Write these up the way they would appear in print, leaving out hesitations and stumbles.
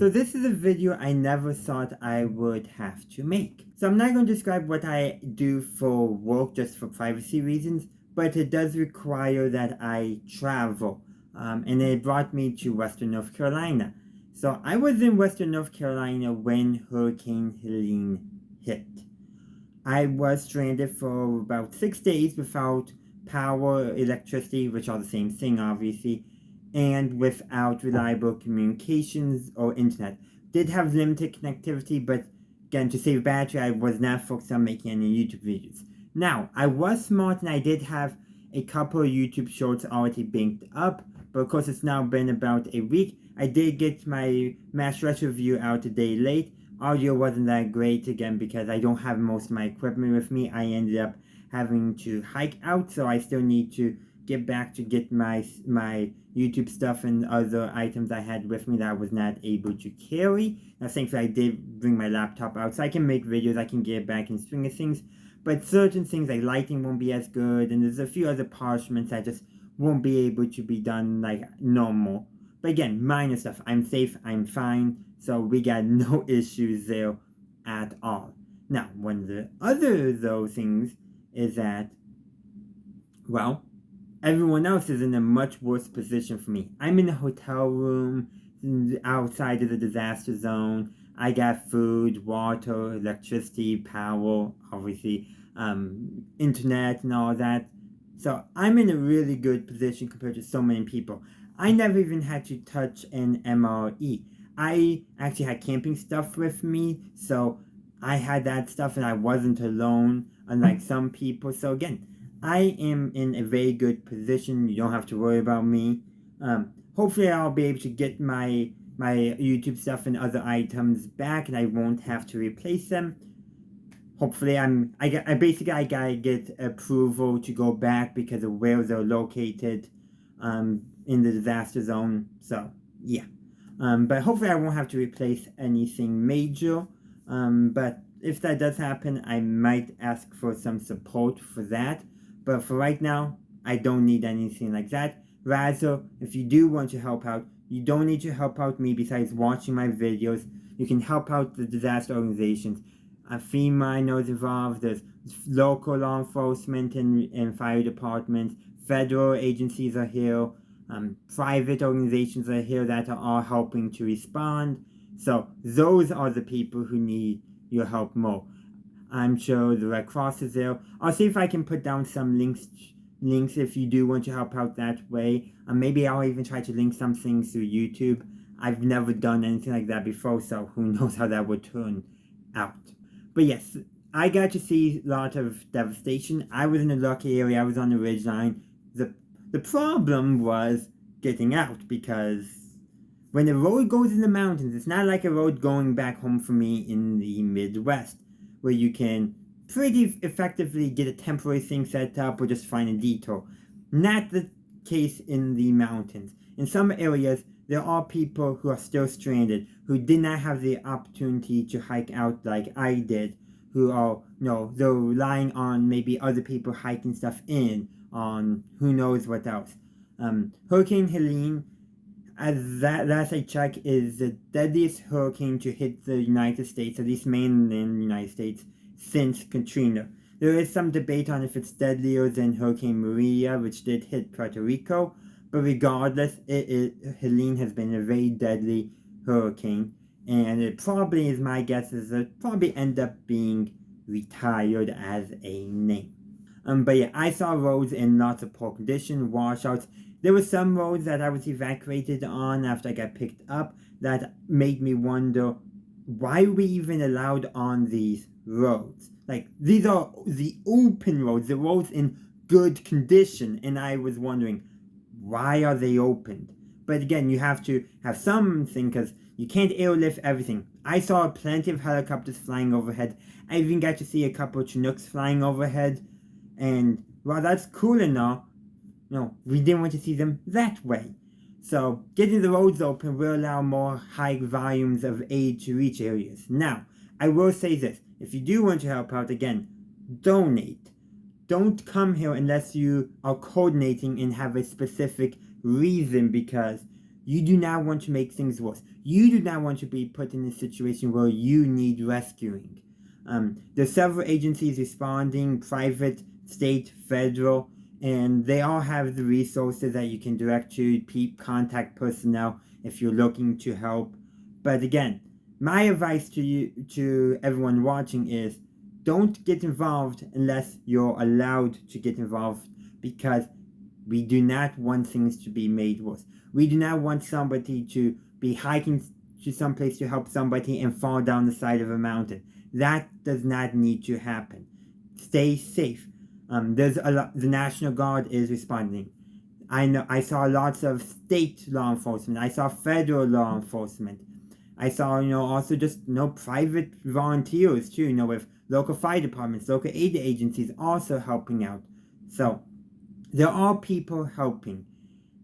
So this is a video I never thought I would have to make. So I'm not going to describe what I do for work just for privacy reasons, but it does require that I travel. And it brought me to Western North Carolina. So I was in Western North Carolina when Hurricane Helene hit. I was stranded for about 6 days without power, electricity, which are the same thing obviously, and without reliable communications or internet. Did have limited connectivity, but again, to save battery, I was not focused on making any YouTube videos. Now, I was smart and I did have a couple of YouTube shorts already banked up, but of course it's now been about a week. I did get my Mass Rush review out a day late. Audio wasn't that great again because I don't have most of my equipment with me. I ended up having to hike out, so I still need to get back to get my YouTube stuff and other items I had with me that I was not able to carry. Now thankfully I did bring my laptop out so I can make videos, I can get back in swing of things, but certain things like lighting won't be as good, and there's a few other parchments that just won't be able to be done like normal. But again, minor stuff. I'm safe, I'm fine, so we got no issues there at all. Now, one of the other though things is that, well, everyone else is in a much worse position for me. I'm in a hotel room outside of the disaster zone. I got food, water, electricity, power, obviously, internet and all that. So I'm in a really good position compared to so many people. I never even had to touch an MRE. I actually had camping stuff with me, so I had that stuff and I wasn't alone, unlike some people. So again, I am in a very good position. You don't have to worry about me. Hopefully I'll be able to get my YouTube stuff and other items back and I won't have to replace them. Hopefully I gotta get approval to go back because of where they're located in the disaster zone. So yeah. But hopefully I won't have to replace anything major. But if that does happen, I might ask for some support for that. But for right now, I don't need anything like that. Rather, if you do want to help out, you don't need to help out me besides watching my videos. You can help out the disaster organizations. FEMA, I know is involved. There's local law enforcement and fire departments. Federal agencies are here. Private organizations are here that are all helping to respond. So those are the people who need your help more. I'm sure the Red Cross is there. I'll see if I can put down some links if you do want to help out that way. Maybe I'll even try to link some things through YouTube. I've never done anything like that before, so who knows how that would turn out. But yes, I got to see a lot of devastation. I was in a lucky area. I was on the ridgeline. The problem was getting out, because when the road goes in the mountains, it's not like a road going back home for me in the Midwest, where you can pretty effectively get a temporary thing set up or just find a detour. Not the case in the mountains. In some areas, there are people who are still stranded, who did not have the opportunity to hike out like I did, who are, they're relying on maybe other people hiking stuff in, on who knows what else. Hurricane Helene, as that last I checked, is the deadliest hurricane to hit the United States, at least mainland United States, since Katrina. There is some debate on if it's deadlier than Hurricane Maria, which did hit Puerto Rico, but regardless, Helene has been a very deadly hurricane, and it probably, is my guess, is it probably end up being retired as a name. But yeah, I saw roads in lots of poor condition, washouts. There were some roads that I was evacuated on after I got picked up that made me wonder, why are we even allowed on these roads? Like, these are the open roads, the roads in good condition, and I was wondering, why are they opened? But again, you have to have something, because you can't airlift everything. I saw plenty of helicopters flying overhead. I even got to see a couple of Chinooks flying overhead. And while that's cool and all, we didn't want to see them that way. So getting the roads open will allow more high volumes of aid to reach areas. Now, I will say this. If you do want to help out, again, donate. Don't come here unless you are coordinating and have a specific reason, because You do not want to make things worse. You do not want to be put in a situation where you need rescuing. There's several agencies responding, private, state, federal, and they all have the resources that you can direct to contact personnel if you're looking to help. But again, my advice to you, to everyone watching, is don't get involved unless you're allowed to get involved, because we do not want things to be made worse. We do not want somebody to be hiking to some place to help somebody and fall down the side of a mountain. That does not need to happen. Stay safe. The National Guard is responding. I saw lots of state law enforcement. I saw federal law enforcement. I saw, also just, private volunteers too, with local fire departments, local aid agencies also helping out. So there are people helping.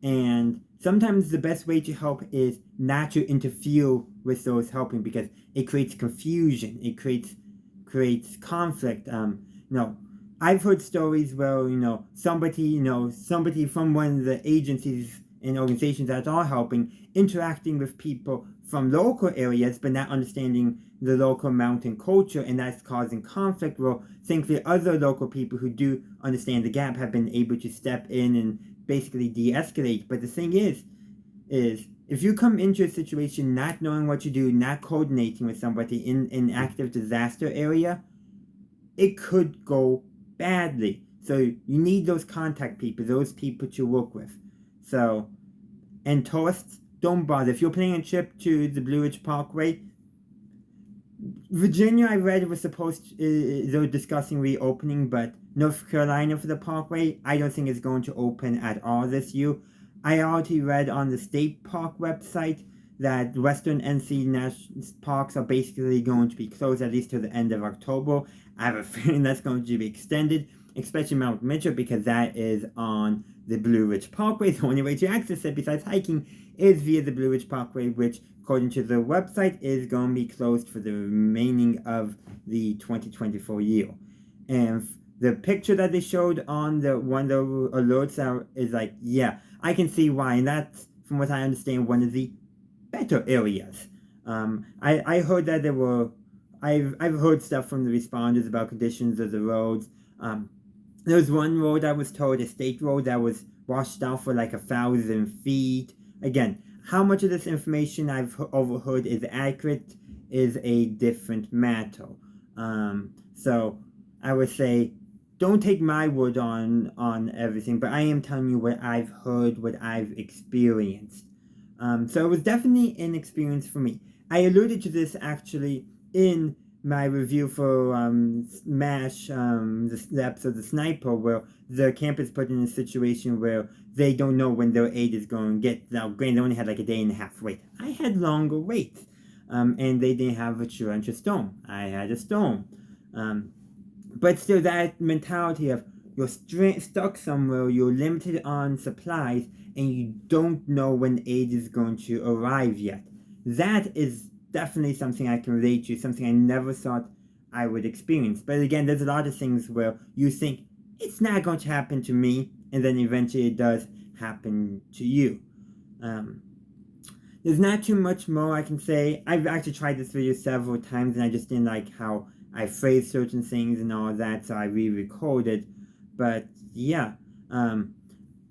And sometimes the best way to help is not to interfere with those helping, because it creates confusion. It creates conflict. I've heard stories where, somebody from one of the agencies and organizations that are helping, interacting with people from local areas, but not understanding the local mountain culture, and that's causing conflict. Well, thankfully, other local people who do understand the gap have been able to step in and basically de-escalate. But the thing is if you come into a situation not knowing what to do, not coordinating with somebody in an active disaster area, it could go badly. So you need those contact people, those people to work with. So, and tourists, don't bother. If you're planning a trip to the Blue Ridge Parkway, Virginia, I read, was supposed to, they were discussing reopening, but North Carolina for the Parkway, I don't think it's going to open at all this year. I already read on the state park website that Western NC National Parks are basically going to be closed at least to the end of October. I have a feeling that's going to be extended, especially Mount Mitchell, because that is on the Blue Ridge Parkway. The only way to access it besides hiking is via the Blue Ridge Parkway, which, according to the website, is going to be closed for the remaining of the 2024 year. And the picture that they showed on the one of the alerts is like, yeah, I can see why, and that's, from what I understand, one of the better areas. I heard that I've heard stuff from the responders about conditions of the roads. There was one road I was told, a state road, that was washed out for like 1,000 feet. Again, how much of this information I've overheard is accurate is a different matter. So I would say, don't take my word on everything, but I am telling you what I've heard, what I've experienced. So it was definitely an experience for me. I alluded to this actually in my review for MASH, the episode The Sniper, where the camp is put in a situation where they don't know when their aid is going to get. Now, granted, they only had like a day and a half wait. I had longer waits, and they didn't have a torrential storm. I had a storm. But still, that mentality of you're stuck somewhere, you're limited on supplies, and you don't know when aid is going to arrive yet. That is definitely something I can relate to, something I never thought I would experience. But again, there's a lot of things where you think, it's not going to happen to me, and then eventually it does happen to you. There's not too much more I can say. I've actually tried this video several times, and I just didn't like how I phrased certain things and all that, so I re-recorded. But yeah, I'm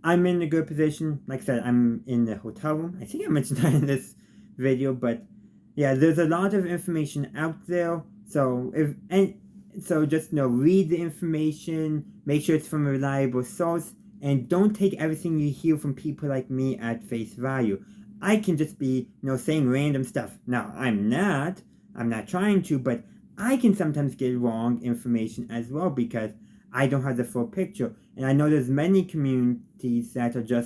in a good position. Like I said, I'm in the hotel room. I think I mentioned that in this video, but yeah, there's a lot of information out there. So just read the information, make sure it's from a reliable source, and don't take everything you hear from people like me at face value. I can just be, saying random stuff. Now, I'm not trying to, but I can sometimes get wrong information as well because I don't have the full picture. And I know there's many communities that are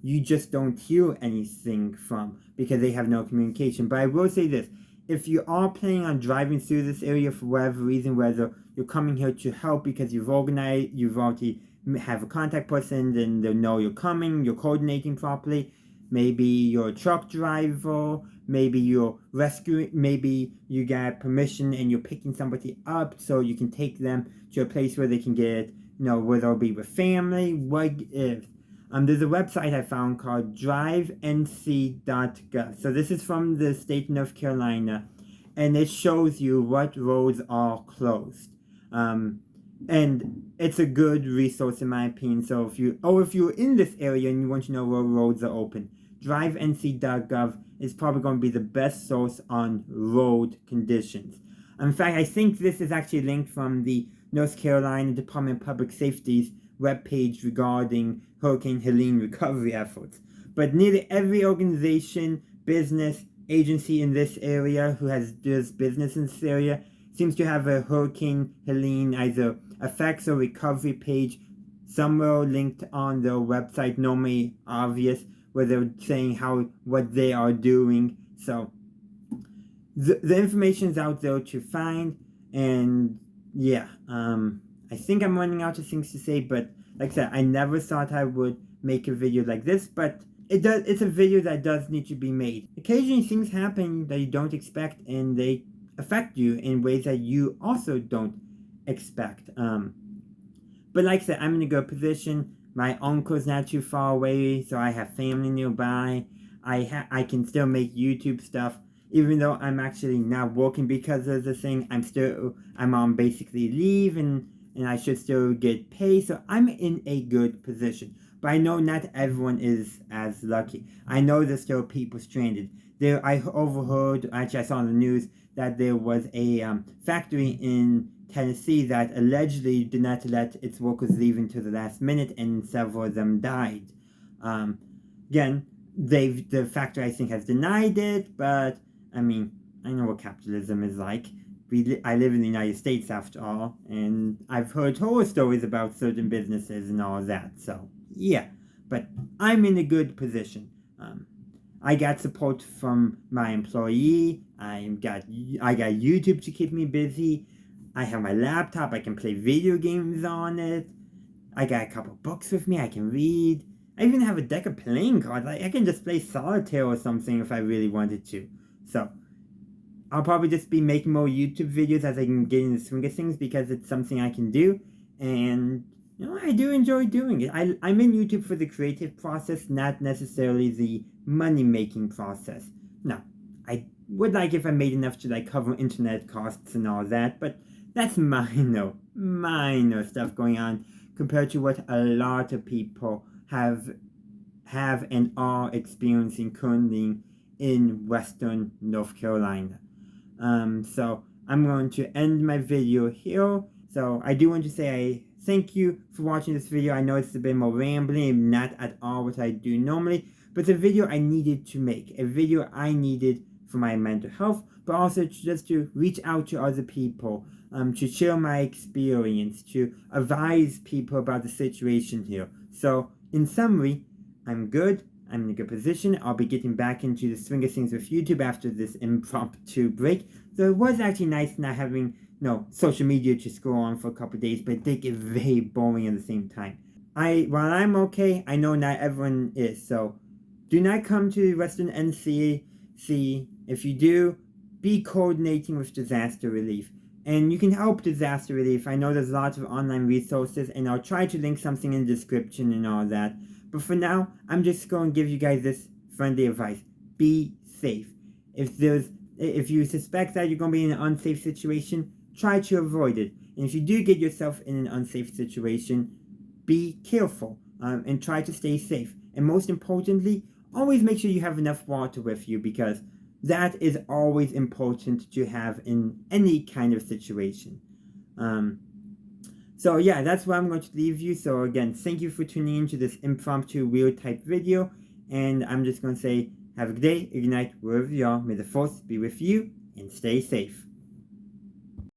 you just don't hear anything from because they have no communication. But I will say this, if you are planning on driving through this area for whatever reason, whether you're coming here to help because you've already have a contact person, then they know you're coming, you're coordinating properly, maybe you're a truck driver, maybe you're rescuing, maybe you got permission and you're picking somebody up so you can take them to a place where they can get, where they'll be with family. What if? There's a website I found called drivenc.gov. So this is from the state of North Carolina, and it shows you what roads are closed. And it's a good resource in my opinion. So if you're in this area and you want to know where roads are open, drivenc.gov is probably going to be the best source on road conditions. In fact, I think this is actually linked from the North Carolina Department of Public Safety's webpage regarding Hurricane Helene recovery efforts. But nearly every organization, business, agency in this area who does business in this area seems to have a Hurricane Helene either effects or recovery page somewhere linked on their website, normally obvious, where they're saying what they are doing. So the information is out there to find, and yeah, I think I'm running out of things to say, but like I said, I never thought I would make a video like this, but it's a video that does need to be made. Occasionally things happen that you don't expect, and they affect you in ways that you also don't expect. But like I said, I'm in a good position. My uncle's not too far away, so I have family nearby. I can still make YouTube stuff, even though I'm actually not working because of the thing. I'm on basically leave, and I should still get paid, so I'm in a good position. But I know not everyone is as lucky. I know there's still people stranded. I overheard, actually I saw on the news, that there was a factory in Tennessee that allegedly did not let its workers leave until the last minute, and several of them died. Again, the factory I think has denied it, but I mean, I know what capitalism is like. I live in the United States after all, and I've heard horror stories about certain businesses and all of that, so yeah. But I'm in a good position. I got support from my employee. I got YouTube to keep me busy. I have my laptop. I can play video games on it. I got a couple books with me I can read. I even have a deck of playing cards. I can just play solitaire or something if I really wanted to. So I'll probably just be making more YouTube videos as I can get in the swing of things, because it's something I can do, and I do enjoy doing it. I'm in YouTube for the creative process, not necessarily the money-making process. No, I would like if I made enough to cover internet costs and all that, but that's minor stuff going on compared to what a lot of people have and are experiencing currently in Western North Carolina. So I'm going to end my video here. So I do want to say I thank you for watching this video. I know it's a bit more rambling, not at all what I do normally, but it's a video I needed to make. A video I needed for my mental health, but also just to reach out to other people, to share my experience, to advise people about the situation here. So in summary, I'm good. I'm in a good position. I'll be getting back into the swing of things with YouTube after this impromptu break. So it was actually nice not having social media to scroll on for a couple of days, but it did get very boring at the same time. While I'm okay, I know not everyone is. So do not come to Western NC. If you do, be coordinating with disaster relief. And you can help disaster relief. I know there's lots of online resources, and I'll try to link something in the description and all that. But for now, I'm just going to give you guys this friendly advice. Be safe. If you suspect that you're going to be in an unsafe situation, try to avoid it. And if you do get yourself in an unsafe situation, be careful and try to stay safe. And most importantly, always make sure you have enough water with you, because that is always important to have in any kind of situation. So yeah, that's where I'm going to leave you. So again, thank you for tuning in to this impromptu weird type video. And I'm just going to say, have a good day, a good night, wherever you are. May the force be with you, and stay safe.